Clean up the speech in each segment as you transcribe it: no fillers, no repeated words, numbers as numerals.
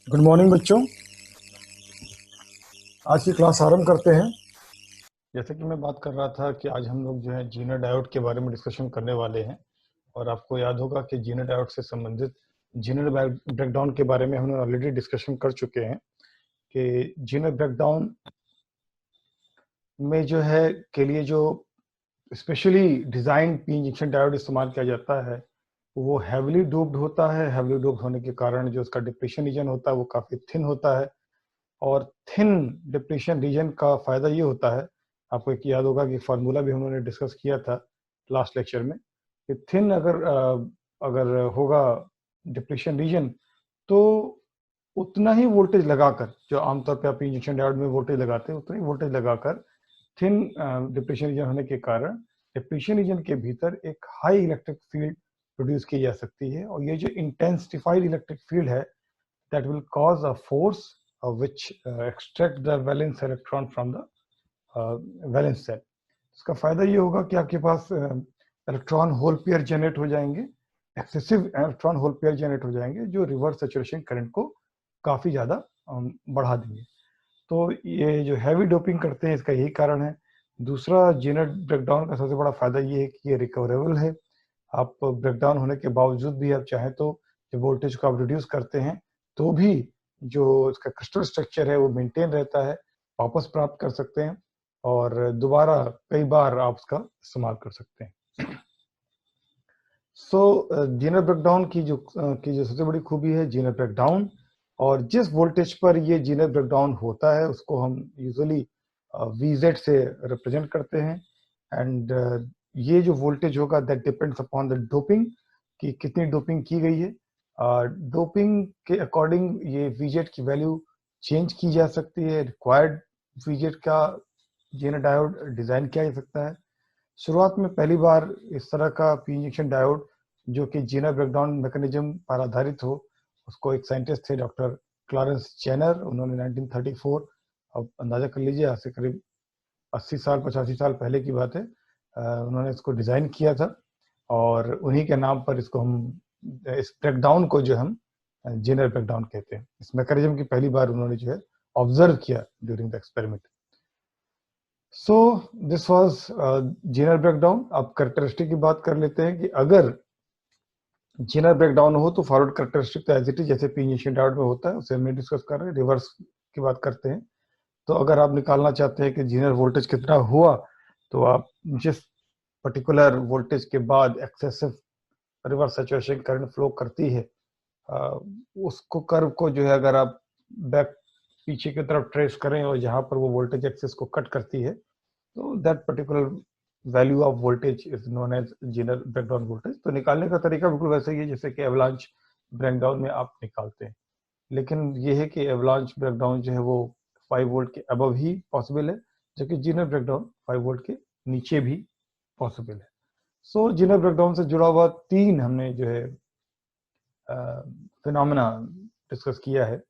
Good morning बच्चों। आज की क्लास आरंभ करते हैं। जैसे कि मैं बात कर रहा था कि आज हम लोग जो है जीनर डायोड के बारे में डिस्कशन करने वाले हैं। और आपको याद होगा कि जीनर डायोड से संबंधित जीनर ब्रेकडाउन के बारे में हमने ऑलरेडी डिस्कशन कर चुके हैं कि जीनर ब्रेकडाउन में जो है के लिए जो specially design P injection diode इस्तेमाल किया जाता है वो हैविली डोप्ड होता है। हैविली डोप्ड होने के कारण जो उसका डिप्लीशन रीजन होता है वो काफी थिन होता है। और थिन डिप्लीशन रीजन का फायदा ये होता है, आपको एक याद होगा कि फार्मूला भी हमने डिस्कस किया था लास्ट लेक्चर में, कि थिन अगर होगा डिप्लीशन रीजन तो उतना ही वोल्टेज लगाकर, जो आमतौर पे आप इंजेक्शन डायोड में वोल्टेज लगाते हैं उतना ही वोल्टेज लगाकर थिन डिप्लीशन रीजन होने के कारण डिप्लीशन रीजन के भीतर एक हाई इलेक्ट्रिक फील्ड प्रोड्यूस की जा सकती है। और ये जो इंटेंसिफाइड इलेक्ट्रिक फील्ड है that will cause a force which extract the valence electron from the valence cell। इसका फायदा ये होगा कि आपके पास इलेक्ट्रॉन होल पेयर जनरेट हो जाएंगे, excessive electron hole pair generate हो जाएंगे जो रिवर्स सैचुरेशन करंट को काफी ज्यादा बढ़ा देंगे। तो ये जो हैवी डोपिंग करते हैं इसका यही कारण है। दूसरा जीनर ब्रेकडाउन का सबसे बड़ा फायदा ये है कि ये रिकवरेबल है। आप ब्रेकडाउन होने के बावजूद भी आप चाहें तो जब वोल्टेज को आप रिड्यूस करते हैं तो भी जो इसका क्रिस्टल स्ट्रक्चर है वो मेंटेन रहता है, वापस प्राप्त कर सकते हैं और दोबारा कई बार आप उसका इस्तेमाल कर सकते हैं। सो जीनर ब्रेकडाउन की जो सबसे बड़ी खूबी है जीनर ब्रेकडाउन। और जिस वोल्टेज पर ये जीनर ब्रेकडाउन होता है उसको हम यूजुअली वीजेड से रिप्रेजेंट करते हैं। एंड ये जो वोल्टेज होगा that depends upon the doping, कि कितनी डोपिंग की गई है। डोपिंग के अकॉर्डिंग ये वीजेड की वैल्यू चेंज की जा सकती है। रिक्वायर्ड वीजेड का जीनर डायोड डिजाइन किया जा सकता है। शुरुआत में पहली बार इस तरह का पी इंजेक्शन डायोड जो कि जीनर ब्रेकडाउन मैकेनिज्म पर आधारित हो, उसको एक साइंटिस्ट थे डॉक्टर क्लॉरेंस जेनर, उन्होंने 1934, अब अंदाजा कर लीजिए आज से करीब 80 साल 85 साल पहले की बात है, उन्होंने इसको डिजाइन किया था। और उन्हीं के नाम पर इसको हम इस ब्रेकडाउन को जो हम जीनर ब्रेकडाउन कहते हैं। इस मैकेनिज्म की पहली बार उन्होंने जो है ऑब्जर्व किया during the experiment. So this was Zener breakdown. अब कैरेक्टरिस्टिक की बात कर लेते हैं कि अगर जीनर ब्रेकडाउन हो तो फॉरवर्ड कैरेक्टरिस्टिक तो एज इट इज जैसे पी इंजेक्शन डायोड में होता है उसे हमने डिस्कस कर रहे हैं। रिवर्स की बात करते हैं तो अगर आप निकालना चाहते हैं कि जीनर वोल्टेज कितना हुआ तो आप जिस पर्टिकुलर वोल्टेज के बाद excessive reverse saturation current flow करती है उसको कर्व को जो है अगर आप बैक पीछे की तरफ ट्रेस करें और जहां पर वो वोल्टेज एक्सेस को कट करती है तो that particular value of voltage is known as zener breakdown voltage. तो निकालने का तरीका बिल्कुल वैसे ही है जैसे कि एवलांच ब्रेकडाउन में आप निकालते हैं, लेकिन ये है कि एवलांच ब्रेकडाउन जो है वो 5 वोल्ट के अबव ही पॉसिबल है, जबकि जीनर ब्रेकडाउन 5 वोल्ट के नीचे भी पॉसिबल है। सो जीनर ब्रेकडाउन से जुड़ा हुआ 3 हमने जो है फिनोमेना डिस्कस किया है।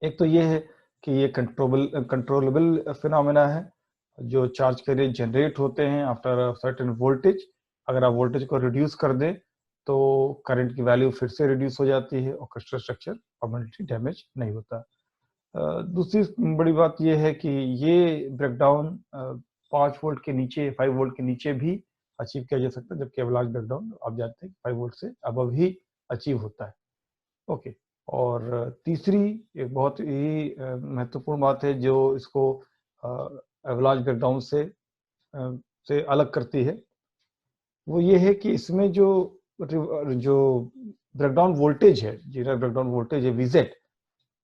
एक तो ये है कि ये कंट्रोलेबल फिनोमेना है, जो चार्ज कैरियर जनरेट होते हैं आफ्टर सर्टेन वोल्टेज। अगर आप वोल्टेज को रिड्यूस कर दें तो करंट की वैल्यू फिर से रिड्यूस हो जाती है और क्रिस्टल स्ट्रक्चर परमानेंटली डैमेज नहीं होता। दूसरी बड़ी बात यह है कि ये ब्रेकडाउन 5 वोल्ट के नीचे 5 वोल्ट के नीचे भी अचीव किया जा सकता है, जबकि एवलांच ब्रेकडाउन आप जानते हैं 5 वोल्ट से अबव ही अचीव होता है। ओके। और तीसरी एक बहुत ही महत्वपूर्ण बात है जो इसको एवलांच ब्रेकडाउन से अलग करती है, वो ये है कि इसमें जो ब्रेकडाउन वोल्टेज है, जीनर ब्रेकडाउन वोल्टेज है वीजेड,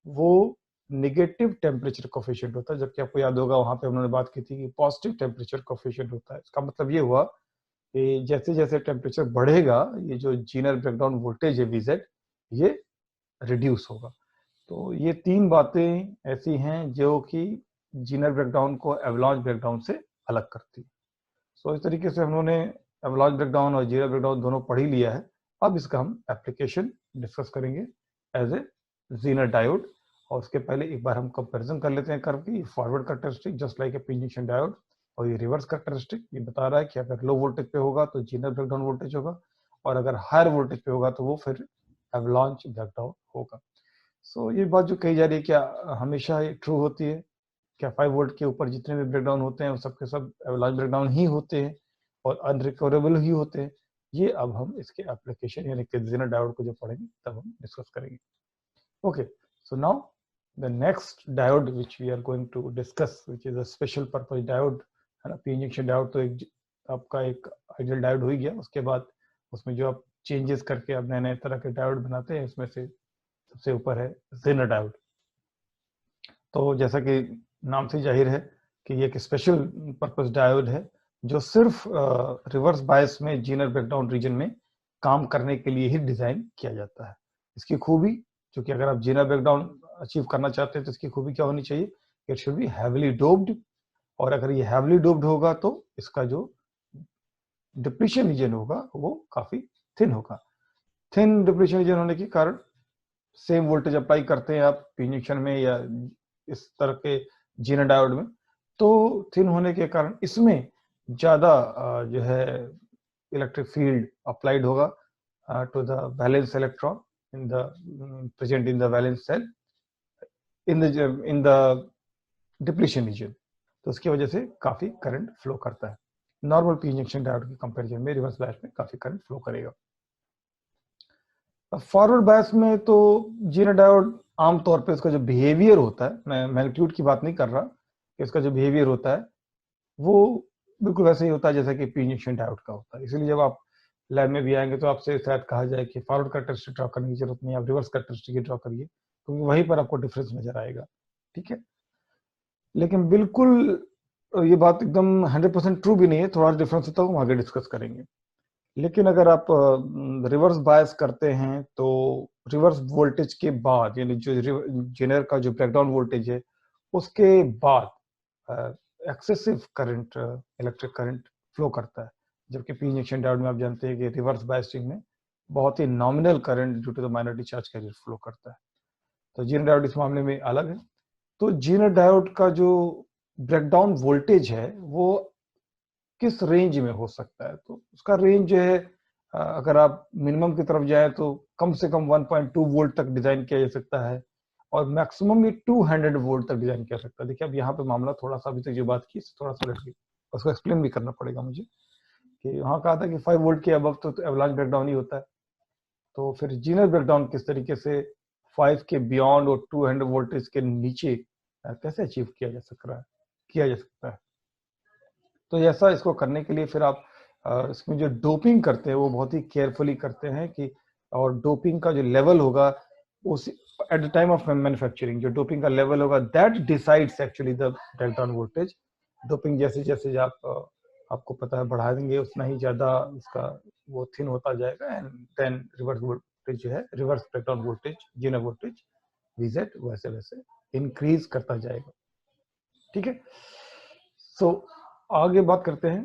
वो नेगेटिव टेम्परेचर कोफिशिएंट होता है, जबकि आपको याद होगा वहां पे उन्होंने बात की थी कि पॉजिटिव टेम्परेचर कोफिशिएंट होता है। इसका मतलब ये हुआ कि जैसे जैसे टेम्परेचर बढ़ेगा ये जो जीनर ब्रेकडाउन वोल्टेज है वीजेड ये रिड्यूस होगा। तो ये 3 बातें ऐसी हैं जो कि जीनर ब्रेकडाउन को एवलांच ब्रेकडाउन से अलग करती है। सो इस तरीके से हम लोगों ने एवलांच ब्रेकडाउन और जीनर ब्रेकडाउन दोनों पढ़ ही लिया है। अब इसका हम एप्लीकेशन डिस्कस करेंगे एज ए जीनर डायोड। और उसके पहले एक बार हम कंपैरिजन कर लेते हैं कर्व की। Forward characteristic just like A P injection diode, और ये रिवर्स कैरेक्टरिस्टिक ये बता रहा है कि अगर लो वोल्टेज पे होगा तो जीनर ब्रेकडाउन वोल्टेज होगा और अगर हायर वोल्टेज पे होगा तो वो फिर एवलांच ब्रेकडाउन होगा। सो ये बात जो कही जा रही है क्या हमेशा ये ट्रू होती है? क्या 5 वोल्ट के ऊपर जितने भी ब्रेकडाउन होते हैं वो सब के सब एवलांच ब्रेकडाउन ही होते हैं और अनरिकवरेबल ही होते हैं? ये अब हम इसके एप्लीकेशन यानी कि जेनर डायोड को जो पढ़ेंगे तब हम डिस्कस करेंगे। Okay, so now the next diode which we are going to discuss, which is a special purpose diode, है ना। पी इंजेक्शन डायोड तो एक आपका एक आइडियल डायोड हो ही गया, उसके बाद उसमें जो आप चेंजेस करके आप नए नए तरह के डायोड बनाते हैं, उसमें से सबसे ऊपर है जेनर डायोड। तो जैसा कि नाम से जाहिर है कि ये एक स्पेशल पर्पस डायोड है जो सिर्फ रिवर्स बायस में जेनर ब्रेकडाउन रीजन में काम करने के लिए ही डिजाइन किया जाता है। इसकी खूबी, क्योंकि अगर आप जेनर ब्रेकडाउन अचीव करना चाहते हैं तो इसकी खूबी क्या होनी चाहिए? It should be heavily doped, और अगर ये हैवीली डोप्ड होगा तो इसका जो डिप्लीशन रीजन होगा वो काफी थिन होगा। थिन डिप्लीशन रीजन होने के कारण सेम वोल्टेज अप्लाई करते हैं आप पी इंजेक्शन में या इस तरह के जेनर डायोड में, तो थिन होने के कारण इसमें ज्यादा जो है इलेक्ट्रिक फील्ड अप्लाइड होगा to the valence electron in the present in the valence cell in the depletion region. तो उसकी वजह से काफी करंट फ्लो करता है। नॉर्मल पी इंजेक्शन डायोड के कंपैरिजन में रिवर्स बायस में काफी करंट फ्लो करेगा। फॉरवर्ड बायस में तो जेनर डायोड आमतौर पे इसका जो बिहेवियर होता है, मैं मैग्नीट्यूड की बात नहीं कर रहा, कि इसका जो बिहेवियर होता है वो बिल्कुल वैसे ही होता है जैसा कि पी इंजेक्शन डायोड का होता है। इसलिए जब आप लैब में भी आएंगे तो आपसे शायद कहा जाए कि फॉरवर्ड कैरेक्टरिस्टिक ड्रॉ करने की जरूरत नहीं, आप रिवर्स कैरेक्टरिस्टिक ड्रॉ करिए, क्योंकि वहीं पर आपको डिफरेंस नजर आएगा। ठीक है, लेकिन बिल्कुल ये बात एकदम 100% ट्रू भी नहीं है, थोड़ा डिफरेंस होता है, हम आगे डिस्कस करेंगे। लेकिन अगर आप रिवर्स बायस करते हैं तो रिवर्स वोल्टेज के बाद, यानी जो जेनर का जो ब्रेकडाउन वोल्टेज है उसके बाद excessive current, electric current flow करता है, जबकि पी इंजेक्शन डायोड में आप जानते हैं कि रिवर्स बायसिंग में बहुत ही nominal current due to the minority charge carrier flow करता है। तो जेनर डायोड इस मामले में अलग है। तो जेनर डायोड का जो ब्रेकडाउन वोल्टेज है वो किस रेंज में हो सकता है? तो उसका रेंज जो है अगर आप मिनिमम की तरफ जाए तो कम से कम 1.2 वोल्ट तक डिजाइन किया जा सकता है, और मैक्सिमम ये 200 वोल्ट तक डिजाइन किया जा सकता है। देखिए अब यहाँ पे मामला थोड़ा सा, अभी तक जो बात की थोड़ा सा उलट गई, उसको एक्सप्लेन भी करना पड़ेगा मुझे। कि वहाँ कहा था कि 5 वोल्ट के अबव तो एवलांच ब्रेकडाउन ही होता है, तो फिर जेनर ब्रेकडाउन किस तरीके से 5 के बियॉन्ड और 200 वोल्टेज के नीचे कैसे अचीव किया जा सकता है। तो ऐसा इसको करने के लिए फिर आप इसमें जो डोपिंग करते हैं वो बहुत ही केयरफुली करते हैं कि, और डोपिंग का जो लेवल होगा उस at the time of manufacturing जो डोपिंग का लेवल होगा that decides actually the breakdown voltage. Doping जैसे जैसे आप आपको पता है बढ़ा देंगे उतना ही ज्यादा उसका वो थिन होता जाएगा, एंड देन रिवर्स वोल्टेज जो है reverse breakdown voltage zener voltage VZ वैसे वैसे इंक्रीज करता जाएगा। ठीक है, सो आगे बात करते हैं।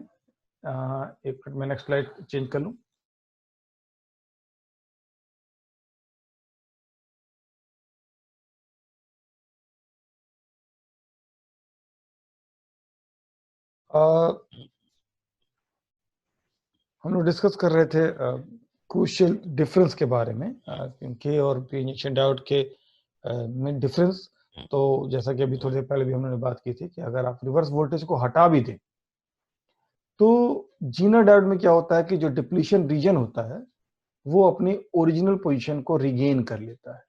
एक मिनट में नेक्स्ट स्लाइड चेंज कर लूं। हम लोग डिस्कस कर रहे थे क्रूशियल डिफरेंस के बारे में, के और पी इंजेक्शन डायोड के में डिफरेंस। तो जैसा कि अभी थोड़ी देर पहले भी हमने बात की थी कि अगर आप रिवर्स वोल्टेज को हटा भी दें तो जेनर डायोड में क्या होता है कि जो डिप्लीशन रीजन होता है वो अपनी ओरिजिनल पोजीशन को रिगेन कर लेता है।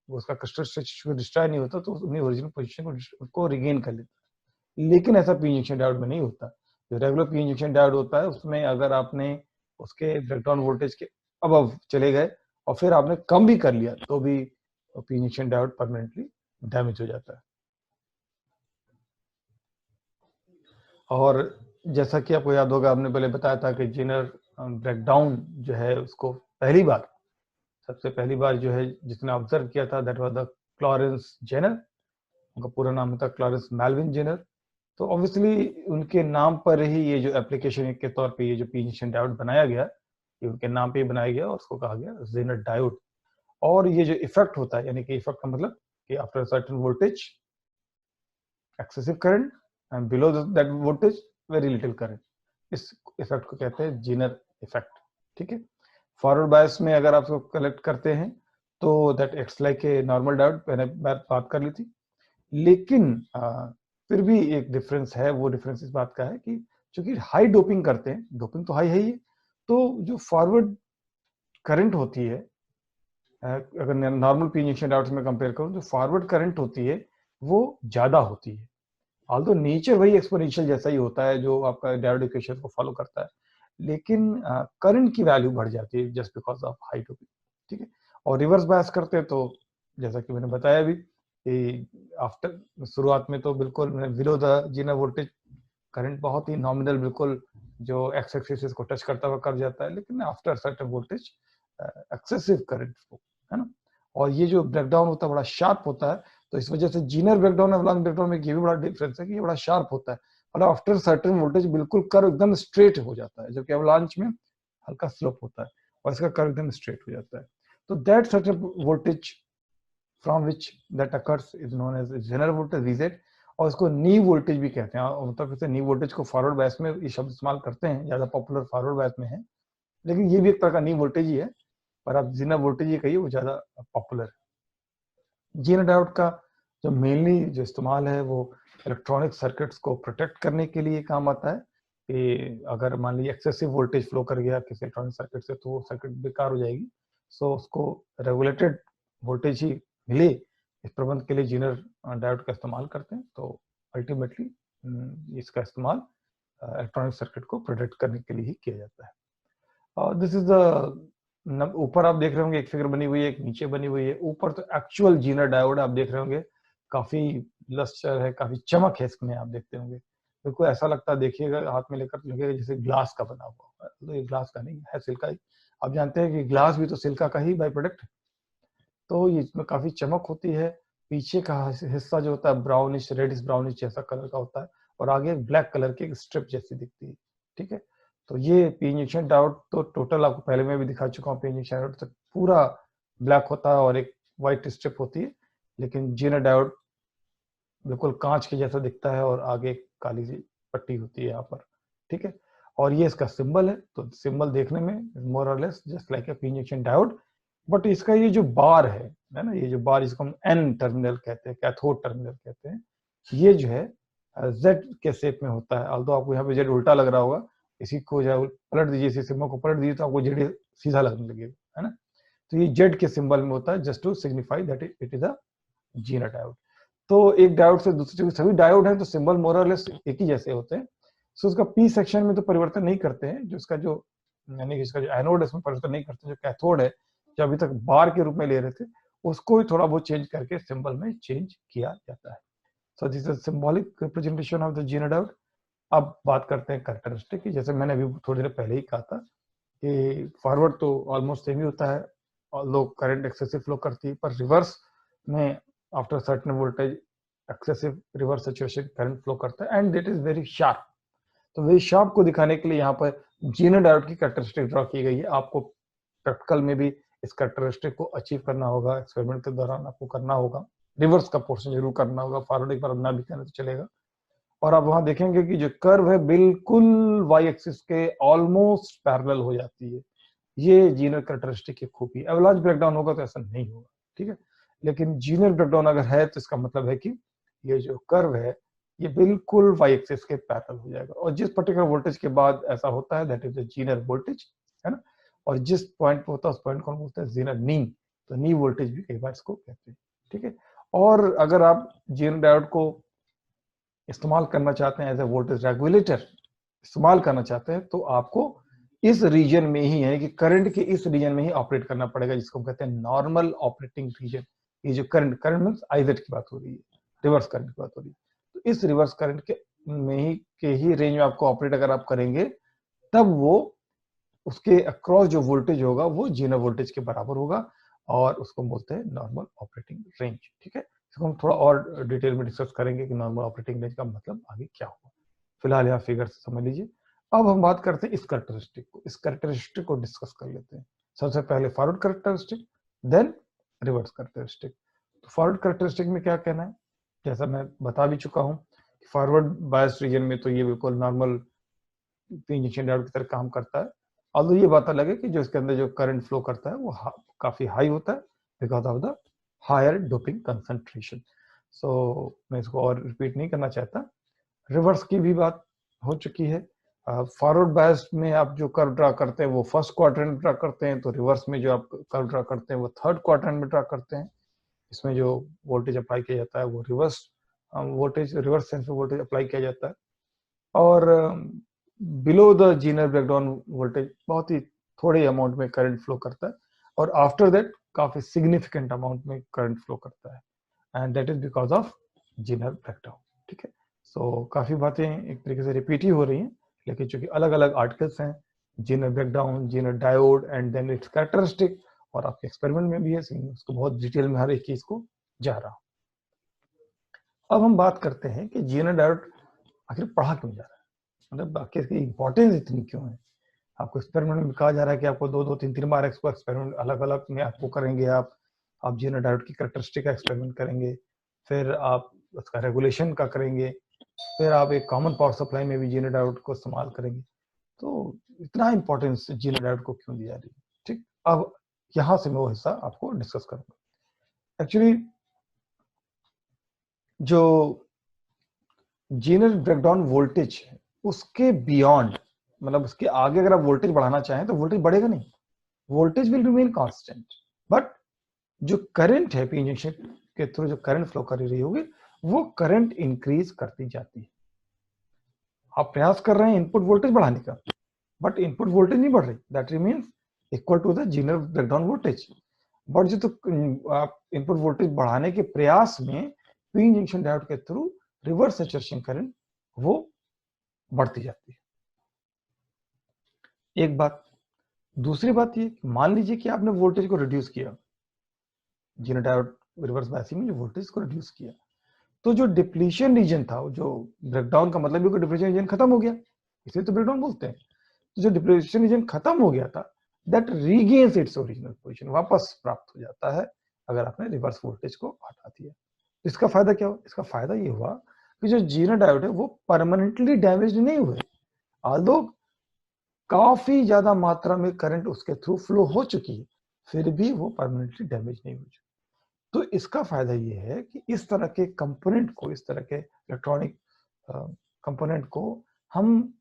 वो उसका क्रिस्टल स्ट्रक्चर डिस्ट्रॉय नहीं होता, तो अपनी ओरिजिनल पोजीशन को रिगेन कर लेता है। लेकिन ऐसा पी इंजेक्शन डायोड में नहीं होता। जो रेगुलर पी इंजेक्शन डायोड होता है उसमें अगर आपने उसके ब्रेकडाउन वोल्टेज के अबव चले गए और फिर आपने कम भी कर लिया तो भी P injection diode permanently damage हो जाता है। और जैसा कि आपको याद होगा, आपने पहले बताया था कि जेनर ब्रेकडाउन जो है उसको सबसे पहली बार जो है जिसने ऑब्जर्व किया था दैट वाज द क्लॉरेंस जेनर। उनका पूरा नाम था क्लॉरेंस मेल्विन जेनर। तो ऑब्वियसली उनके नाम पर ही ये जो एप्लीकेशन के तौर पे ये जो पी इंजेक्शन डायोड बनाया गया, ये उनके नाम पे ही बनाया गया और उसको कहा गया जेनर डायोड। और ये जो इफेक्ट होता है, यानी कि इफेक्ट का मतलब कि after certain voltage excessive current and below that voltage very little current, इस इफेक्ट को कहते हैं जेनर इफेक्ट। ठीक है, फॉरवर्ड बायस में अगर आप इसको कलेक्ट करते हैं तो that acts like a normal diode, मैंने बात कर ली थी। लेकिन फिर भी एक डिफरेंस है, वो डिफरेंस इस बात का है कि चूंकि हाई डोपिंग करते हैं, डोपिंग तो हाई है ही, तो जो फॉरवर्ड करंट होती है, अगर नॉर्मल पी इंजेक्शन डायोड में कंपेयर करूं, जो फॉरवर्ड करंट होती है वो ज्यादा होती है। ऑल्दो नेचर वही एक्सपोनेंशियल जैसा ही होता है जो आपका डायोड इक्वेशन को फॉलो करता है, लेकिन करंट की वैल्यू बढ़ जाती है just because of high doping, ठीक है। और रिवर्स बायस करते हैं तो जैसा कि मैंने बताया भी कि आफ्टर शुरुआत में तो बिल्कुल below the zener voltage current बहुत ही नॉमिनल, बिल्कुल जो एक्स एक्सिस को टच करता हुआ कर जाता है, लेकिन after certain voltage excessive current को, है ना। और ये जो ब्रेकडाउन होता है बड़ा शार्प होता है, तो इस वजह से जीनर ब्रेकडाउन और एवलांच ब्रेकडाउन में ये भी बड़ा डिफरेंस है कि ये बड़ा शार्प होता है, और आफ्टर सर्टेन वोल्टेज बिल्कुल कर्व एकदम स्ट्रेट हो जाता है, जबकि एवलांच में हल्का स्लोप होता है और इसका कर्व एकदम स्ट्रेट हो जाता है। तो that certain voltage from which that occurs is known as zener voltage reset, और इसको नी वोल्टेज भी कहते हैं। मतलब नी वोल्टेज को फॉरवर्ड बायस में ये शब्द इस्तेमाल करते हैं, ज्यादा पॉपुलर फॉरवर्ड बायस में है, लेकिन ये भी एक तरह का नी वोल्टेज ही है, पर आप जीना वोल्टेज ये कहिए वो ज्यादा पॉपुलर है। जीना डायोड का जो मेनली जो इस्तेमाल है वो इलेक्ट्रॉनिक सर्किट्स को प्रोटेक्ट करने के लिए काम आता है कि अगर मान लीजिए एक्सेसिव वोल्टेज फ्लो कर गया किसी इलेक्ट्रॉनिक सर्किट से, तो वो सर्किट बेकार हो जाएगी। सो उसको रेगुलेटेड वोल्टेज ही मिले, इस प्रबंध के लिए जीनर डायोड का इस्तेमाल करते हैं। तो अल्टीमेटली इसका इस्तेमाल इलेक्ट्रॉनिक सर्किट को प्रोटेक्ट करने के लिए ही किया जाता है। दिस इज द, ऊपर आप देख रहे होंगे एक फिगर बनी हुई है, एक नीचे बनी हुई है। ऊपर तो एक्चुअल जीनर डायोड आप देख रहे होंगे, काफी लस्टर है, काफी चमक है इसमें, आप देखते होंगे बिल्कुल ऐसा लगता है, देखिएगा हाथ में लेकर लगेगा जैसे ग्लास का बना हुआ है, तो ये ग्लास का नहीं है, सिल्का ही। आप जानते हैं कि ग्लास भी तो सिल्का का ही बाई प्रोडक्ट है, तो ये इसमें काफी चमक होती है। पीछे का हिस्सा जो होता है ब्राउनिश, रेडिश ब्राउनिश जैसा कलर का होता है, और आगे ब्लैक कलर की एक स्ट्रिप जैसी दिखती है, ठीक है। तो ये पी इंजेक्शन डायोड तो टोटल आपको पहले मैं भी दिखा चुका हूँ, पी इंजेक्शन डायोड तो पूरा ब्लैक होता है और एक व्हाइट स्ट्रिप होती है, लेकिन जीनर डायोड बिल्कुल कांच के जैसा दिखता है और आगे काली सी पट्टी होती है यहाँ पर, ठीक है। और ये इसका सिंबल है, तो सिंबल देखने में मोर और less just like A P injection diode, but इसका ये जो बार है ना, ये जो बार जिसको हम एन टर्मिनल कहते हैं, कैथोड टर्मिनल कहते हैं, ये जो है जेड के शेप में होता है। ऑल्दो आपको यहाँ पे जेड उल्टा लग रहा होगा, इसी को जो पलट दीजिए, इसी सिंबल को पलट दीजिए तो आपको जेड सीधा लगने लगेगा, है ना। तो ये जेड के सिंबल में होता है just to signify that it is a zener diode. तो एक डायोड से दूसरे, सभी डायोड हैं तो सिंबल मोर और लेस एक ही जैसे होते हैं। सो उसका पी सेक्शन में तो परिवर्तन नहीं करते हैं, जो इसका जो यानी कि इसका जो एनोड है उसमें परिवर्तन नहीं करते, जो कैथोड है जो अभी तक बार के रूप में ले रहे थे उसको भी थोड़ा बहुत चेंज करके सिंबल में चेंज किया जाता है। So this is symbolic representation of the Zener diode. अब बात करते हैं कैरेक्टरिस्टिक की। जैसे मैंने अभी थोड़ी देर पहले ही कहा था कि फॉरवर्ड तो ऑलमोस्ट सेम ही होता है, और लोग करंट एक्सेसिव फ्लो करती है, पर रिवर्स में after certain voltage excessive reverse saturation current flow करता है, and it is very sharp. तो वेरी शार्प को दिखाने के लिए यहाँ पर जीनर डायोड की कैरेक्टरिस्टिक ड्रॉ की गई है। आपको प्रैक्टिकल में भी इस कैरेक्टरिस्टिक को अचीव करना होगा, एक्सपेरिमेंट के दौरान आपको करना होगा, रिवर्स का पोर्शन जरूर करना होगा, फॉरवर्ड एक बार ना भी करना तो चलेगा। और आप वहां देखेंगे कि जो कर्व है बिल्कुल वाई एक्सिस के ऑलमोस्ट पैरेलल हो जाती है। ये जीनर कैरेक्टरिस्टिक की खूबी। एवलांच ब्रेकडाउन होगा तो ऐसा नहीं होगा, ठीक है। लेकिन जीनर ब्रेकडाउन अगर है तो इसका मतलब है कि ये जो कर्व है ये बिल्कुल वाई एक्सिस के पैरेलल हो जाएगा, और जिस पर्टिकुलर वोल्टेज के बाद ऐसा होता है that is the zener voltage, है ना। और जिस पॉइंट पे होता है उस पॉइंट को हम बोलते हैं जीनर नी, तो नी वोल्टेज भी कई बार इसको कहते हैं, ठीक है। और अगर आप जीनर डायोड को इस्तेमाल करना चाहते हैं एज ए वोल्टेज रेगुलेटर इस्तेमाल करना चाहते हैं, तो आपको इस रीजन में ही, यानी कि करंट के इस रीजन में ही ऑपरेट करना पड़ेगा, जिसको हम कहते हैं नॉर्मल ऑपरेटिंग रीजन। ये जो करंट मींस आईजेड की बात हो रही है, रिवर्स करंट की बात हो रही है, तो इस रिवर्स करंट के ही रेंज में आपको ऑपरेट अगर आप करेंगे, तब वो उसके अक्रॉस जो वोल्टेज होगा वो जीरो वोल्टेज के बराबर होगा, और उसको बोलते हैं नॉर्मल ऑपरेटिंग रेंज, ठीक है। इसको हम थोड़ा और डिटेल में डिस्कस करेंगे कि नॉर्मल ऑपरेटिंग रेंज का मतलब आगे क्या होगा। फिलहाल यहाँ फिगर से समझ लीजिए। अब हम बात करते हैं इस कैरेक्टरिस्टिक को डिस्कस कर लेते हैं। सबसे पहले forward characteristic, then reverse characteristic. तो फॉरवर्ड कैरेक्टरिस्टिक में क्या कहना है, जैसा मैं बता भी चुका हूँ, फॉरवर्ड बायस रीजन में तो ये बिल्कुल नॉर्मल इंजेक्शन डायोड की तरह काम करता है। और ये बात अलग है कि जो इसके अंदर जो करंट फ्लो करता है वो काफी हाई होता है, because of the higher doping concentration. So मैं इसको और रिपीट नहीं करना चाहता। रिवर्स की भी बात हो चुकी है। फॉरवर्ड बायस में आप जो कर्व ड्रा करते हैं वो फर्स्ट क्वाड्रेंट ड्रा करते हैं, तो रिवर्स में जो आप कर्व ड्रा करते हैं वो थर्ड क्वाड्रेंट में ड्रा करते हैं। इसमें जो वोल्टेज अप्लाई किया जाता है वो रिवर्स वोल्टेज, रिवर्स सेंस में वोल्टेज अप्लाई किया जाता है। और below the zener breakdown voltage बहुत ही थोड़े अमाउंट में करंट फ्लो करता है, और आफ्टर दैट काफी सिग्निफिकेंट अमाउंट में करंट फ्लो करता है, and that is because of Zener breakdown. ठीक है, सो काफी बातें एक तरीके से रिपीट ही हो रही हैं, लेकिन चूंकि अलग अलग आर्टिकल्स हैं, zener breakdown, zener diode and then its characteristic, और आपके एक्सपेरिमेंट में भी है, उसको बहुत डिटेल में हर एक चीज को जा रहा हूं। अब हम बात करते हैं कि जीनर डायोड आखिर पढ़ा क्यों जा रहा है, मतलब आखिर इसकी इंपॉर्टेंस इतनी क्यों है। आपको एक्सपेरिमेंट में कहा जा रहा है कि आपको 2-2, 3-3 बार इसको एक्सपेरिमेंट अलग अलग में आपको करेंगे। आप जीनर डायोड की कैरेक्टरिस्टिक का एक्सपेरिमेंट करेंगे, फिर आप उसका रेगुलेशन का करेंगे, फिर आप एक कॉमन पावर सप्लाई में भी जीनर डायोड को इस्तेमाल करेंगे। तो इतना इंपॉर्टेंस जीनर डायोड को क्यों दी जा रही है। ठीक, अब यहां से मैं वो हिस्सा आपको डिस्कस करूंगा। एक्चुअली जो जीनर ब्रेकडाउन वोल्टेज है उसके बियॉन्ड, मतलब उसके आगे अगर आप वोल्टेज बढ़ाना चाहें तो वोल्टेज बढ़ेगा नहीं, voltage will remain constant, but जो करंट है पी इंजेक्शन के थ्रू जो करंट फ्लो कर रही होगी वो करंट इंक्रीज करती जाती है। आप प्रयास कर रहे हैं इनपुट वोल्टेज बढ़ाने का, बट इनपुट वोल्टेज नहीं बढ़ रही, that remains equal to the zener breakdown voltage. But जो तो आप इनपुट वोल्टेज बढ़ाने के प्रयास में पी इंजेक्शन डायोड के थ्रू रिवर्स सैचुरेशन करंट वो बढ़ती जाती है। एक बात। दूसरी बात ये, मान लीजिए कि आपने वोल्टेज को रिड्यूस किया, जीनर डायोड रिवर्स बायसिंग में जो वोल्टेज को रिड्यूस किया, तो जो डिप्लीशन रीजन था, जो ब्रेकडाउन का मतलब है कि डिप्लीशन रीजन खत्म हो गया, इसे तो ब्रेकडाउन बोलते हैं। तो जो डिप्लीशन रीजन खत्म हो गया था, that regains its original position, वापस प्राप्त हो जाता है अगर आपने रिवर्स वोल्टेज को हटा दिया। तो इसका फायदा क्या हुआ? इसका फायदा ये हुआ कि जो जीनर डायोड है वो परमानेंटली डैमेज नहीं हुए, ऑल्दो काफी ज्यादा मात्रा में करंट उसके थ्रू फ्लो हो चुकी है, फिर भी वो परमानेंटली डैमेज नहीं हो चुकी। तो इसका फायदा ये है कि इस तरह के कंपोनेंट को, इस तरह के इलेक्ट्रॉनिक कंपोनेंट को हम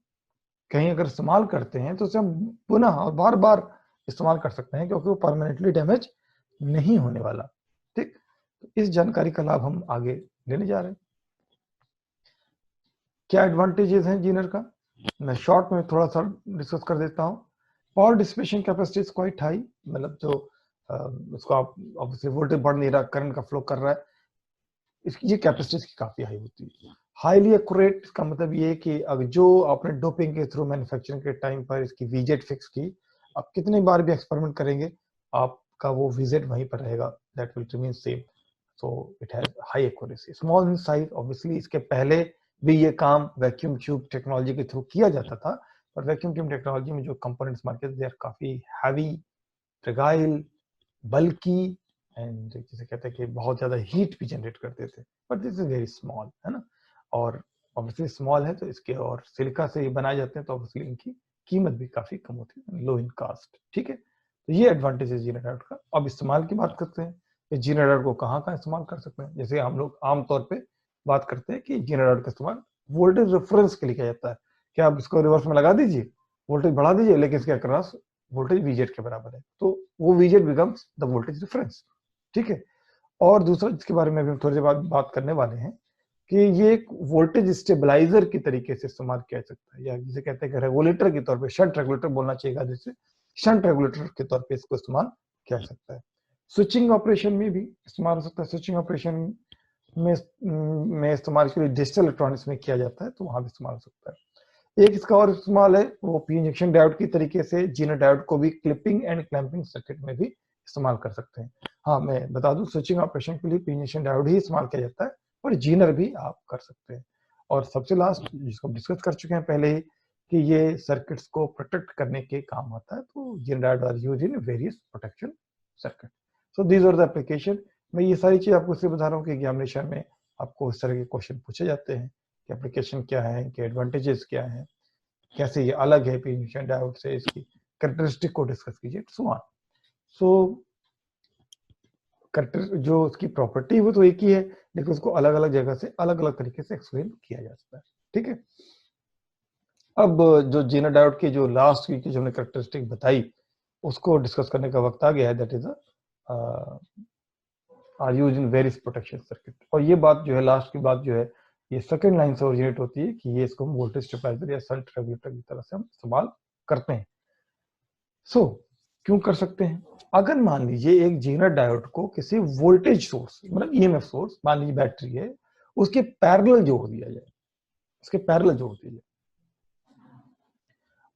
कहीं अगर इस्तेमाल करते हैं तो उसे हम पुनः और बार बार इस्तेमाल कर सकते हैं, क्योंकि वो परमानेंटली डैमेज नहीं होने वाला। ठीक, इस जानकारी का लाभ हम आगे लेने जा रहे हैं। क्या एडवांटेजेस हैं जीनर का, मैं शॉर्ट में थोड़ा सा डिस्कस कर देता हूँ। Power dissipation capacity is quite high, मतलब जो उसको आप ऑब्वियसली वोल्टेज बढ़ नहीं रहा, करंट का फ्लो कर रहा है, इसकी ये कैपेसिटी काफी हाई होती है। हाईली एक्यूरेट का मतलब ये कि अब जो आपने डोपिंग के थ्रू मैन्युफैक्चरिंग के टाइम पर इसकी वीजेट फिक्स की, आप कितनी बार भी एक्सपेरिमेंट करेंगे आपका वो वीजेट वहीं पर रहेगा, that will remain same. So it has high accuracy. Small in size, obviously इसके पहले भी ये काम वैक्यूम ट्यूब टेक्नोलॉजी के थ्रू किया जाता था, पर वैक्यूम ट्यूब टेक्नोलॉजी में जो कंपोनेंट्स मार्केट दे आर काफी हैवी, फ्रेगाइल, बल्कि, एंड जिसे कहते हैं कि बहुत ज्यादा हीट भी जनरेट करते थे, but this is very small, है ना। और ऑब्वियसली स्मॉल है तो इसके, और सिलिका से बनाए जाते हैं तो ऑब्वियसली इनकी कीमत भी काफी कम होती है, लो इन कास्ट। ठीक है, तो ये एडवांटेज है जीनर डायोड का। अब इस्तेमाल की बात करते हैं कि जीनर डायोड को कहाँ कहाँ इस्तेमाल कर सकते हैं। जैसे हम लोग आमतौर पर बात करते हैं कि जीनर डायोड का इस्तेमाल वोल्टेज रेफरेंस के लिए किया जाता है कि आप इसको रिवर्स में लगा दीजिए, वोल्टेज बढ़ा दीजिए, लेकिन इसके अक्रॉस वोल्टेज वीजेट के बराबर है, तो वो वीजेट बिकम्स द वोल्टेज रेफरेंस। ठीक है, और दूसरा जिसके बारे में भी हम थोड़ी देर बाद बात करने वाले हैं कि ये एक वोल्टेज स्टेबलाइजर की तरीके से इस्तेमाल किया जा सकता है, या जिसे कहते हैं कि रेगुलेटर के तौर पे, शंट रेगुलेटर बोलना चाहिए, जैसे शंट रेगुलेटर के तौर पे इसको इस्तेमाल किया जा सकता है। स्विचिंग ऑपरेशन में भी इस्तेमाल हो सकता है। स्विचिंग ऑपरेशन में इस्तेमाल के लिए डिजिटल इलेक्ट्रॉनिक्स में किया जाता है, तो वहां भी इस्तेमाल हो सकता है। एक इसका और इस्तेमाल है वो पी इंजेक्शन डायोड की तरीके से जीनर डायोड को भी क्लिपिंग एंड क्लैंपिंग सर्किट में भी इस्तेमाल कर सकते हैं। हाँ, मैं बता दूं स्विचिंग ऑपरेशन के लिए पी इंजेक्शन डायोड ही इस्तेमाल किया जाता है, और जीनर भी आप कर सकते हैं। और सबसे लास्ट जिसको डिस्कस कर चुके हैं पहले ही कि ये सर्किट्स को प्रोटेक्ट करने के काम आता है, तो zener diode are used in various protection circuit. So these are the application. मैं ये सारी चीज आपको इसलिए बता रहा हूँ कि एग्जामिनेशन में आपको इस तरह के क्वेश्चन पूछे जाते हैं कि एप्लीकेशन क्या है, कि एडवांटेजेस क्या है, कैसे ये अलग है पी इंजेक्शन डायोड से, इसकी कैरेक्टरिस्टिक को डिस्कस कीजिए, सो ऑन। सो करेक्टर जो उसकी प्रॉपर्टी वो तो एक ही है, लेकिन उसको अलग अलग जगह से अलग अलग तरीके से एक्सप्लेन किया जा सकता है। ठीक है, अब जो जेनर डायोड की जो लास्ट की जो हमने करेक्टरिस्टिक बताई उसको डिस्कस करने का वक्त आ गया है, that is are use in various protection circuit. और ये बात जो है लास्ट की बात जो है ये सेकंड लाइन से ओरिजिनेट होती है कि ये इसको हम वोल्टेज स्टेबलाइजर या शंट रेगुलेटर की तरह से हम इस्तेमाल करते हैं। सो क्यों कर सकते हैं? अगर मान लीजिए एक जेनर डायोड को किसी वोल्टेज सोर्स मतलब ईएमएफ सोर्स, मान लीजिए बैटरी है, उसके पैरेलल जोड़ दिया जाए, उसके पैरेलल जोड़ दिया जाए,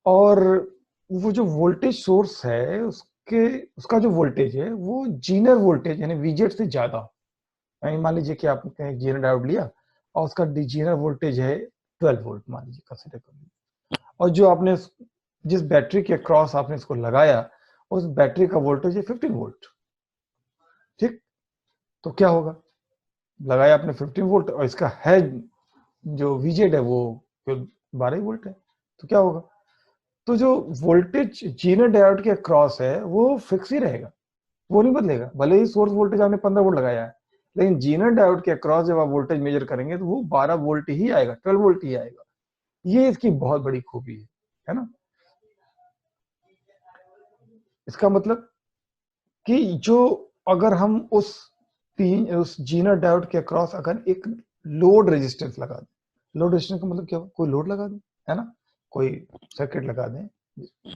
और वो जो वोल्टेज सोर्स है उसका जो वोल्टेज है वो जीनर वोल्टेज यानी वीजेड से ज्यादा, यानी मान लीजिए कि आपने एक जीनर डायोड लिया और उसका जीनर वोल्टेज है 12 वोल्ट मान लीजिए, कंसीडर कर लीजिए, और जो आपने जिस बैटरी के क्रॉस आपने इसको लगाया उस बैटरी का वोल्टेज है 15 वोल्ट। ठीक, तो क्या होगा, लगाया आपने 15 वोल्ट और इसका है जो वीजेड है वो 12 वोल्ट है, तो क्या होगा, तो जो वोल्टेज जीनर डायोड के क्रॉस है वो फिक्स ही रहेगा, वो नहीं बदलेगा, भले ही सोर्स वोल्टेज आपने 15 वोल्ट लगाया है, लेकिन जीनर डायोड के क्रॉस जब आप वोल्टेज मेजर करेंगे तो वो 12 वोल्ट ही आएगा, 12 वोल्ट ही आएगा। ये इसकी बहुत बड़ी खूबी है ना। इसका मतलब कि जो अगर हम उस जीनर डायोड के अक्रॉस अगर एक लोड रेजिस्टेंस लगा दें, लोड रेजिस्टेंस का मतलब क्या हो, कोई लोड लगा दें, है ना, कोई सर्किट लगा दें,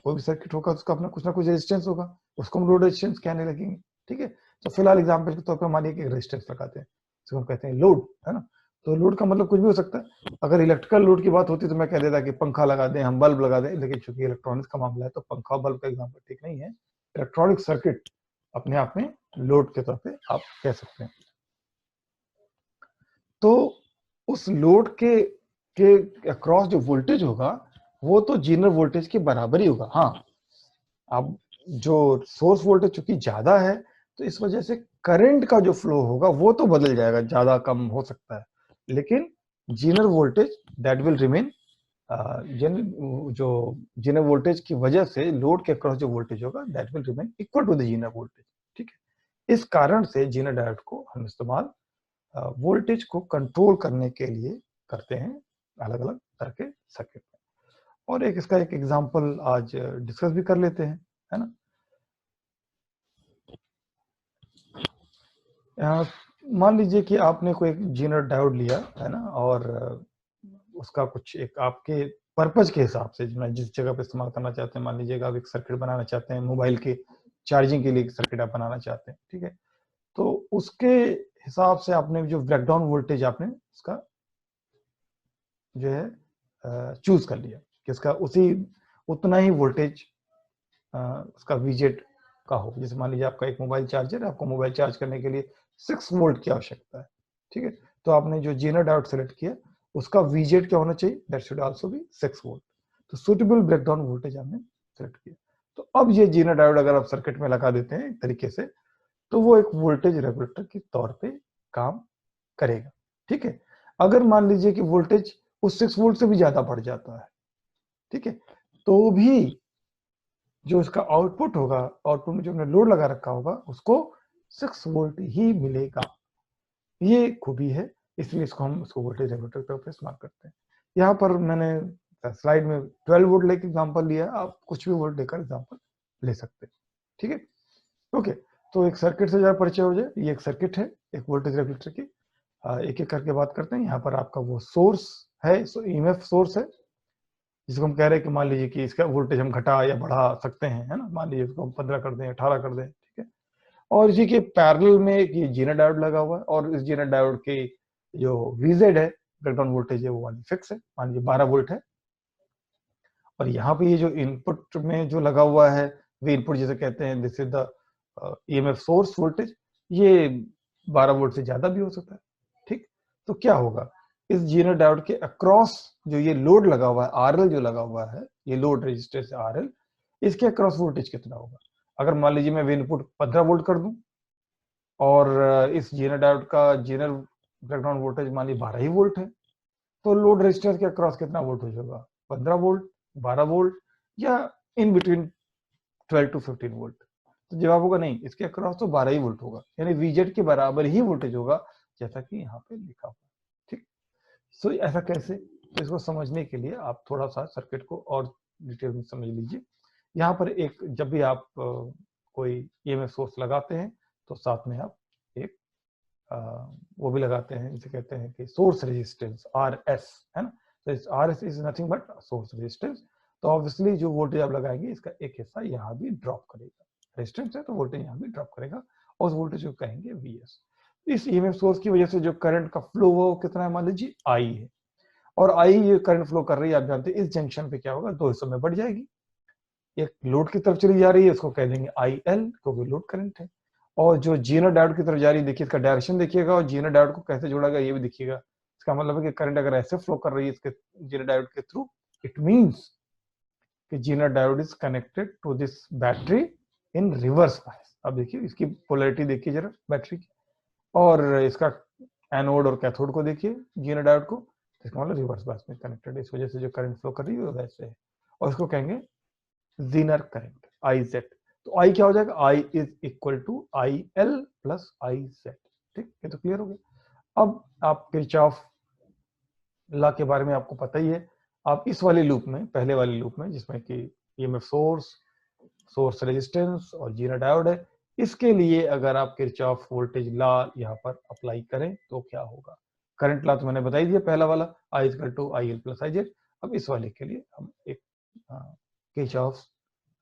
कोई भी सर्किट होगा उसका अपना कुछ ना कुछ रेजिस्टेंस होगा, उसको हम लोड रेजिस्टेंस कहने लगेंगे। ठीक है, तो फिलहाल एग्जांपल के तौर पर मानिए कि रेजिस्टेंस लगाते हैं, इसको हम कहते हैं लोड, है ना। तो लोड का मतलब कुछ भी हो सकता है, अगर इलेक्ट्रिकल लोड की बात होती तो मैं कह देता कि पंखा लगा दें, हम बल्ब लगा दें, लेकिन चूंकि इलेक्ट्रॉनिक्स का मामला है तो पंखा बल्ब का एग्जाम्पल ठीक नहीं है। इलेक्ट्रॉनिक सर्किट अपने आप में लोड के तौर पे आप कह सकते हैं। तो उस लोड के अक्रॉस जो वोल्टेज होगा वो तो जीनर वोल्टेज के बराबर ही होगा। हाँ, अब जो सोर्स वोल्टेज चूंकि ज्यादा है तो इस वजह से करंट का जो फ्लो होगा वो तो बदल जाएगा, ज्यादा कम हो सकता है, लेकिन zener voltage that will remain, जो जीनर वोल्टेज की वजह से लोड के अक्रॉस जो वोल्टेज होगा that will remain equal to the zener voltage. ठीक है, इस कारण से जीनर डायोड को हम इस्तेमाल वोल्टेज को कंट्रोल करने के लिए करते हैं अलग अलग तरह के सर्किट में। और एक इसका एक एग्जांपल आज डिस्कस भी कर लेते हैं, है ना। मान लीजिए कि आपने कोई एक जीनर डायोड लिया है ना, और उसका कुछ एक आपके पर्पज के हिसाब से जिस जगह पे इस्तेमाल करना चाहते हैं, मान लीजिए आप एक सर्किट बनाना चाहते हैं, मोबाइल के चार्जिंग के लिए एक सर्किट आप बनाना चाहते हैं, ठीक है, तो उसके हिसाब से आपने जो ब्रेकडाउन वोल्टेज आपने उसका जो है चूज कर लिया कि उसका उतना ही वोल्टेज उसका वीजेट का हो। जैसे मान लीजिए आपका एक मोबाइल चार्जर है, आपको मोबाइल चार्ज करने के लिए 6 वोल्ट की आवश्यकता है, ठीक है, तो आपने जो जीनर डायोड सेलेक्ट किया उसका वीजेट क्या होना चाहिए, that should also be 6 volt. तो सुटेबल ब्रेकडाउन वोल्टेज आपने सेलेक्ट किया। तो अब ये जीनर डायोड अगर आप सर्किट में लगा देते हैं एक तरीके से तो वो एक वोल्टेज रेगुलेटर के तौर पे काम करेगा। ठीक है, अगर मान लीजिए कि वोल्टेज उस 6 वोल्ट से भी ज्यादा बढ़ जाता है, ठीक है, तो भी जो इसका आउटपुट होगा, आउटपुट में जो हमने लोड लगा रखा होगा उसको 6 वोल्ट ही मिलेगा। ये खूबी है, इसलिए हम इसको वोल्टेज रेगुलेटर के तौर पर इस्तेमाल करते हैं। यहाँ पर मैंने स्लाइड में 12 वोल्ट लेकर एग्जांपल लिया, आप कुछ भी वोल्ट लेकर एग्जांपल ले सकते हैं। ठीक है, ओके, तो एक सर्किट से जरा परिचय हो जाए। ये एक सर्किट है एक वोल्टेज रेगुलेटर की, एक एक करके बात करते हैं। यहाँ पर आपका वो सोर्स है, ईएमएफ सोर्स है जिसको हम कह रहे हैं कि मान लीजिए कि इसका वोल्टेज हम घटा या बढ़ा सकते हैं, है ना, मान लीजिए इसको हम 15 कर दें 18 कर दें, ठीक है, और इसी के पैरेलल में एक जीनर डायोड लगा हुआ है और इस जीनर डायोड के जो वीजेड है ब्रेकडाउन वोल्टेज है वो वाली फिक्स है, मान लीजिए 12 वोल्ट है, और यहाँ पे ये जो इनपुट में जो लगा हुआ है वे इनपुट जिसे कहते हैं this is the EMF source voltage, ये 12 वोल्ट से ज्यादा भी हो सकता है। ठीक, तो क्या होगा, इस जीनर डायोड के अक्रॉस जो ये लोड लगा हुआ है आरएल जो लगा हुआ है, ये लोड रेजिस्टेंस आरएल, इसके अक्रॉस वोल्टेज कितना होगा। अगर मान लीजिए मैं इनपुट 15 वोल्ट कर दूं और इस जीनर डायोड का जीनर ब्रेकडाउन वोल्टेज मान लीजिए 12 ही वोल्ट है, तो लोड रेजिस्टेंस के अक्रॉस कितना वोल्टेज होगा, 15 वोल्ट, 12 वोल्ट, या इन बिटवीन 12 to 15 वोल्ट। तो जवाब होगा नहीं, इसके अक्रॉस तो 12 ही वोल्ट होगा, यानी वीजेड के बराबर ही वोल्टेज होगा जैसा कि यहाँ पे लिखा हुआ। ठीक, सो ऐसा कैसे? तो इसको समझने के लिए आप थोड़ा सा सर्किट को और डिटेल में समझ लीजिए। यहाँ पर एक, जब भी आप कोई ईएमएफ सोर्स लगाते हैं तो साथ में आप एक वो भी लगाते हैं, जिसे कहते हैं कि सोर्स रेजिस्टेंस, RS, है ना। तो इस RS is nothing but source resistance. तो ऑब्वियसली जो वोल्टेज आप लगाएंगे इसका एक हिस्सा यहाँ भी ड्रॉप करेगा, रेजिस्टेंस है तो वोल्टेज यहाँ भी ड्रॉप करेगा, और उस वोल्टेज को कहेंगे VS। इस ईएमएफ सोर्स की वजह से जो करंट का फ्लो हो कितना है, मान लीजिए I है, और I ये करंट फ्लो कर रही है, आप जानते हैं इस जंक्शन पे क्या होगा, दो हिस्सों में बढ़ जाएगी। एक लोड की तरफ चली जा रही है, उसको कह देंगे IL क्योंकि लोड करंट है, और जो जीरो डायोड की तरफ जा रही है, देखिए इसका डायरेक्शन देखिएगा, और जीरो डायोड को कैसे जोड़ेगा ये भी देखिएगा। इसका मतलब है कि करंट अगर ऐसे फ्लो कर रही है इसके जीरो डायोड के थ्रू, इट मींस कि zener diode is connected to this battery in reverse bias. अब देखिए इसकी पोलैरिटी देखिए जरा बैटरी की, और इसका एनोड और कैथोड को देखिए जीरो डायोड को, इसका मतलब रिवर्स बायस में कनेक्टेड है, इस वजह से जो करंट फ्लो कर रही है वो वैसे है, और इसको कहेंगे जीनर करंट IZ। तो I क्या हो जाएगा, I is equal to IL plus IZ। ठीक, ये तो क्लियर हो गया। अब आप किरचॉफ लॉ के बारे में आपको पता ही है। आप इस वाले लूप में, पहले वाले लूप में जिसमें कि ईएमएफ सोर्स रेजिस्टेंस और जीरो डायोड है, इसके लिए अगर आप किरचॉफ वोल्टेज लॉ यहाँ पर अप्लाई करें तो क्या होगा। करंट लॉ तो मैंने बता ही दिया, पहला वाला I equal to IL plus IZ। अब इस वाले के लिए हम एक किरचॉफ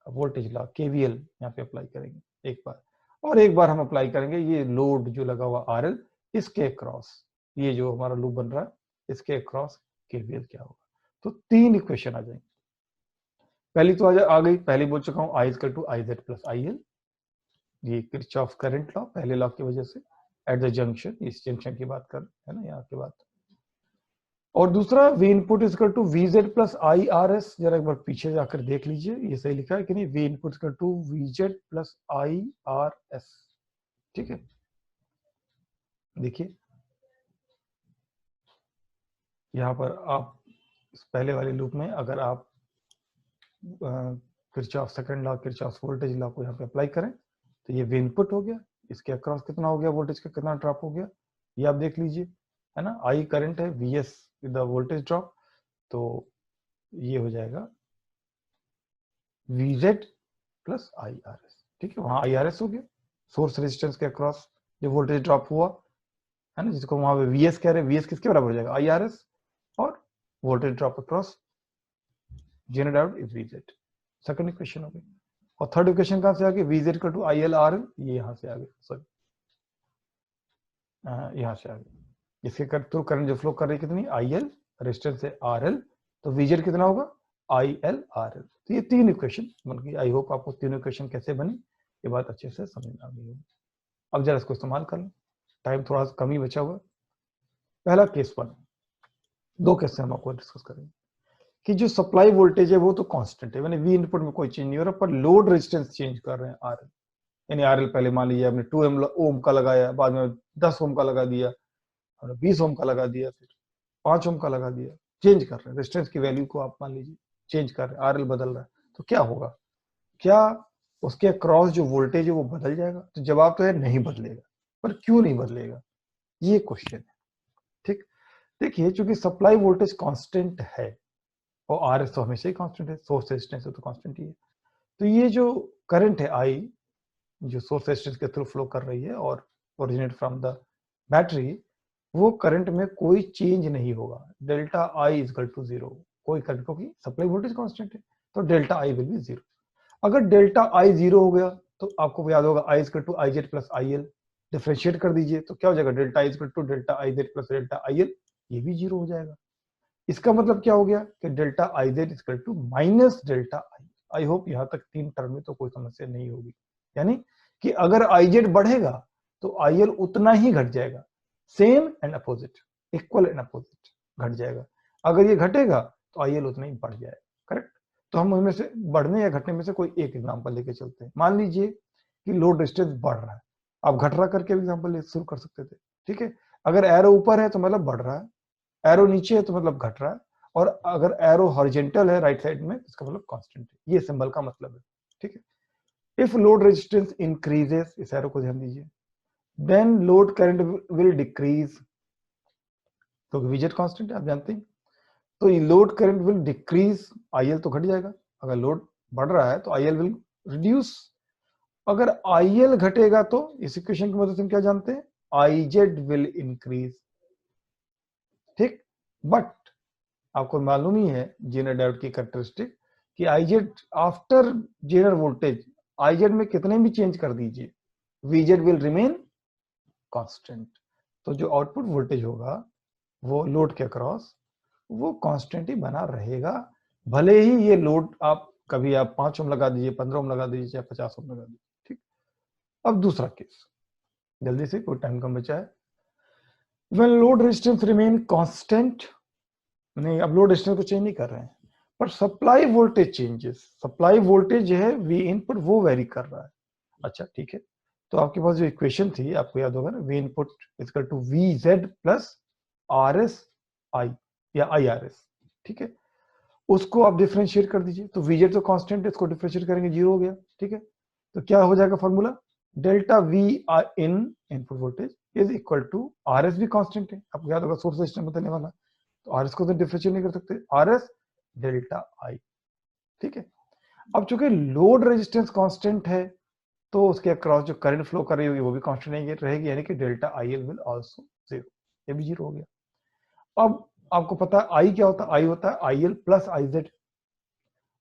वोल्टेज लॉ KVL यहाँ पे अप्लाई करेंगे एक बार, और एक बार हम अप्लाई करेंगे ये लोड जो लगा हुआ RL, इसके क्रॉस ये जो हमारा लूप बन रहा है इसके क्रॉस KVL क्या होगा। तो तीन इक्वेशन आ जाएंगे। पहली तो आ गई, पहले बोल चुका हूँ I equal to IZ plus IL, ये किरचॉफ करंट लॉ पहले लॉ की वजह से एट द जंक्शन, इस जंक्शन की बात कर है ना यहाँ की बात। और दूसरा V input equal to VZ plus IRS, जरा एक बार पीछे जाकर देख लीजिए ये सही लिखा है कि नहीं, V input equal to VZ plus IRS। ठीक है, देखिए यहाँ पर आप इस पहले वाले लूप में अगर आप Kirchhoff second law, Kirchhoff voltage law को यहाँ पे अप्लाई करें तो ये V इनपुट हो गया, इसके अक्रॉस कितना हो गया, वोल्टेज का कितना ड्रॉप हो गया, ये आप देख लीजिए, है ना। I करंट है, VS with the voltage drop, तो ये हो जाएगा VZ प्लस IRS। ठीक है, वहां IRS हो गया, सोर्स रेजिस्टेंस के अक्रॉस जो वोल्टेज ड्रॉप हुआ है ना, जिसको वहां पे VS कह रहे हैं, VS किसके बराबर हो जाएगा, IRS, और voltage drop across zero diode is VZ। Second equation हो गई। और थर्ड इक्वेशन कहां से आ गई, VZ equal to IL RL, ये यहां से आ गई, सॉरी यहां से आ गई। इसके थ्रू करंट जो फ्लो कर रही है कितनी, IL, रेजिस्टेंस है RL, तो VZ कितना होगा, IL RL। तो ये तीन इक्वेशन बन गई। आई होप आपको तीनों इक्वेशन कैसे बनी ये बात अच्छे से समझ में आ गई होगी। अब जरा इसको इस्तेमाल कर लें, टाइम थोड़ा सा कम ही बचा हुआ। पहला केस 1, दो केस से हम आपको डिस्कस करेंगे कि जो सप्लाई वोल्टेज है वो तो कांस्टेंट है, यानी V इनपुट में कोई चेंज नहीं हो रहा, पर लोड रेजिस्टेंस चेंज कर रहे हैं RL, यानी RL पहले मान लीजिए आपने 2 ओम का लगाया, बाद में 10 ओम का लगा दिया, 20 ओम का लगा दिया, फिर 5 ओम का लगा दिया, चेंज कर रहे हैं रेजिस्टेंस की वैल्यू को, आप मान लीजिए चेंज कर रहे हैं, RL बदल रहा है, तो क्या होगा, क्या उसके क्रॉस जो वोल्टेज है वो बदल जाएगा। तो जवाब तो है नहीं बदलेगा, पर क्यों नहीं बदलेगा ये क्वेश्चन है। ठीक, देखिए चूंकि सप्लाई वोल्टेज कांस्टेंट है और RS तो हमेशा ही कांस्टेंट है, सोर्स रेजिस्टेंस तो कांस्टेंट ही है, तो ये जो करंट है I जो सोर्स रेजिस्टेंस के थ्रू फ्लो कर रही है और ओरिजिनेट फ्रॉम द बैटरी, वो करंट में कोई चेंज नहीं होगा, delta I is equal to 0, कोई करंट, क्योंकि सप्लाई वोल्टेज कांस्टेंट है, तो डेल्टा I विल बी 0। अगर डेल्टा I 0 हो गया तो आपको याद होगा I equal to IZ plus IL, differentiate कर दीजिए तो क्या हो जाएगा, delta I equal to delta IZ plus delta IL, ये भी 0 हो जाएगा। इसका मतलब क्या हो गया कि delta IZ equal to minus delta I। I hope यहाँ तक तीन टर्म में तो कोई समस्या नहीं होगी, यानी कि अगर IZ बढ़ेगा तो IL उतना ही घट जाएगा, same and opposite, equal and opposite घट जाएगा। अगर ये घटेगा तो IL उतना ही बढ़ जाएगा, करेक्ट। तो हम उनमें से बढ़ने या घटने में से कोई एक एग्जांपल लेके चलते हैं। मान लीजिए कि लोड रेजिस्टेंस बढ़ रहा है, आप घट रहा करके एग्जांपल शुरू कर सकते थे। ठीक है, अगर एरो ऊपर है तो मतलब बढ़ रहा है, एरो नीचे है तो मतलब घट रहा है, और अगर एरो हॉरिजॉन्टल है राइट साइड में इसका मतलब कांस्टेंट है, ये सिंबल का मतलब है। ठीक है, इफ लोड रेजिस्टेंस इंक्रीजेस, इस एरो को ध्यान दीजिए, then load current will decrease, तो वीजेड कांस्टेंट आप जानते हैं, तो load current will decrease, IL तो घट जाएगा, अगर लोड बढ़ रहा है तो आईएल विल रिड्यूस, अगर आईएल घटेगा तो इस इक्वेशन की मदद से हम क्या जानते हैं, आईजेड विल इंक्रीज, ठीक। बट आपको मालूम ही है जेनर डायोड की कैरेक्टरिस्टिक कि IZ after zener voltage, IZ में कितने भी चेंज कर दीजिए, वीजेड विल रिमेन कांस्टेंट, तो जो आउटपुट वोल्टेज होगा वो लोड के अक्रॉस वो कांस्टेंट ही बना रहेगा, भले ही ये लोड आप कभी आप 5 ओम लगा दीजिए, 15 ओम लगा दीजिए, चाहे 50 ओम लगा दीजिए, ठीक। अब दूसरा केस, जल्दी से, कोई टाइम कम बचा है। When load resistance remain constant, नहीं अब लोड रेजिस्टेंस को चेंज नहीं कर रहे हैं, पर supply voltage changes, supply voltage जो है वी इनपुट वो वेरी कर रहा है, अच्छा ठीक है। तो आपके पास जो इक्वेशन थी आपको याद होगा ना, V input equal to V Z plus R S I या आई आर एस, ठीक है, उसको आप डिफरेंशिएट कर दीजिए, तो वीजेड तो कांस्टेंट है, इसको डिफरेंशिएट करेंगे 0 हो गया, ठीक है। तो क्या हो जाएगा formula, delta V in input voltage is equal to R S, भी कांस्टेंट है, आपको याद होगा सोर्स रेजिस्टेंस बताने वाला, तो आर एस को तो डिफरेंशिएट नहीं कर सकते, आर एस डेल्टा आई, ठीक है। अब चूंकि लोड रेजिस्टेंस कांस्टेंट है तो उसके अक्रॉस जो करंट फ्लो कर रही होगी वो भी कांस्टेंट रहेगी, यानी कि delta I L will also 0, ये भी 0 हो गया। अब आपको पता है आई क्या होता है, आई होता है I L plus I Z,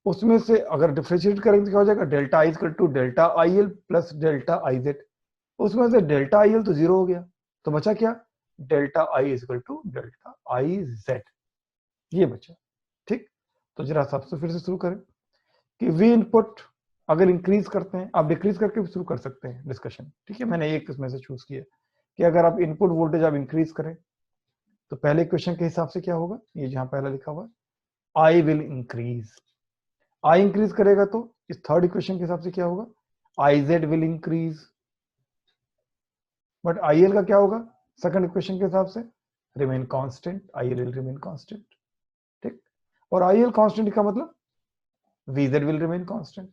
उसमें से अगर डिफरेंशिएट करेंगे तो क्या हो जाएगा, delta I equal to delta I L plus delta I Z, उसमें से डेल्टा आई एल तो 0 हो गया, तो बचा क्या, delta I equal to delta I Z, ये बचा, ठीक। तो जरा सबसे फिर से शुरू करें कि वी इनपुट अगर इंक्रीज करते हैं, आप डिक्रीज करके भी शुरू कर सकते हैं डिस्कशन, ठीक है। मैंने एक इसमें से चूज किया कि अगर आप इनपुट वोल्टेज आप इंक्रीज करें तो पहले क्वेश्चन के हिसाब से क्या होगा, ये जहां पहला लिखा हुआ है I will increase, I increase करेगा तो इस थर्ड इक्वेशन के हिसाब से क्या होगा, I Z will increase, but I L का क्या होगा सेकंड इक्वेशन के हिसाब से, remain constant, I L will remain constant, ठीक। और आई एल कांस्टेंट का मतलब V Z will remain constant.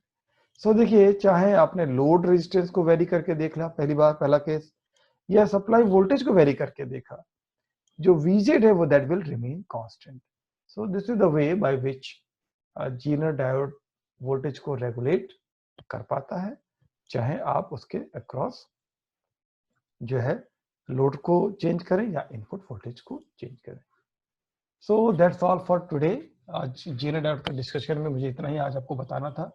So देखिए, चाहे आपने लोड रेजिस्टेंस को वेरी करके देख लिया पहली बार, पहला केस, या सप्लाई वोल्टेज को वेरी करके देखा, जो वीजेड है वो that will remain constant. So this is the way by which Zener diode voltage को रेगुलेट कर पाता है, चाहे आप उसके अक्रॉस जो है लोड को चेंज करें या इनपुट वोल्टेज को चेंज करें। So that's all for today. आज जीनर डायोड का डिस्कशन में मुझे इतना ही आज आपको बताना था।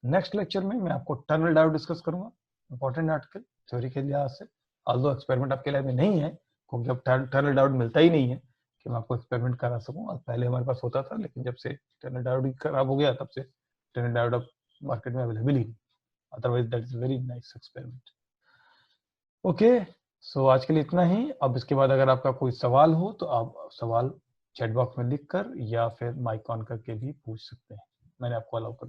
नेक्स्ट लेक्चर में मैं आपको टनल डायोड डिस्कस करूंगा, इंपॉर्टेंट आर्टिकल थ्योरी के लिहाज से, ऑल्दो एक्सपेरिमेंट आपके लैब में नहीं है क्योंकि अब टनल डायोड मिलता ही नहीं है कि मैं आपको एक्सपेरिमेंट करा सकूं, और पहले हमारे पास होता था, लेकिन जब से टनल डायोड खराब हो गया तब से टनल डायोड अब मार्केट में अवेलेबल ही नहीं, otherwise that is very nice experiment. Okay, so आज के लिए इतना ही। अब इसके बाद अगर आपका कोई सवाल हो तो आप सवाल चैट बॉक्स में लिखकर या फिर माइक ऑन करके भी पूछ सकते हैं, मैंने आपको अलाउ कर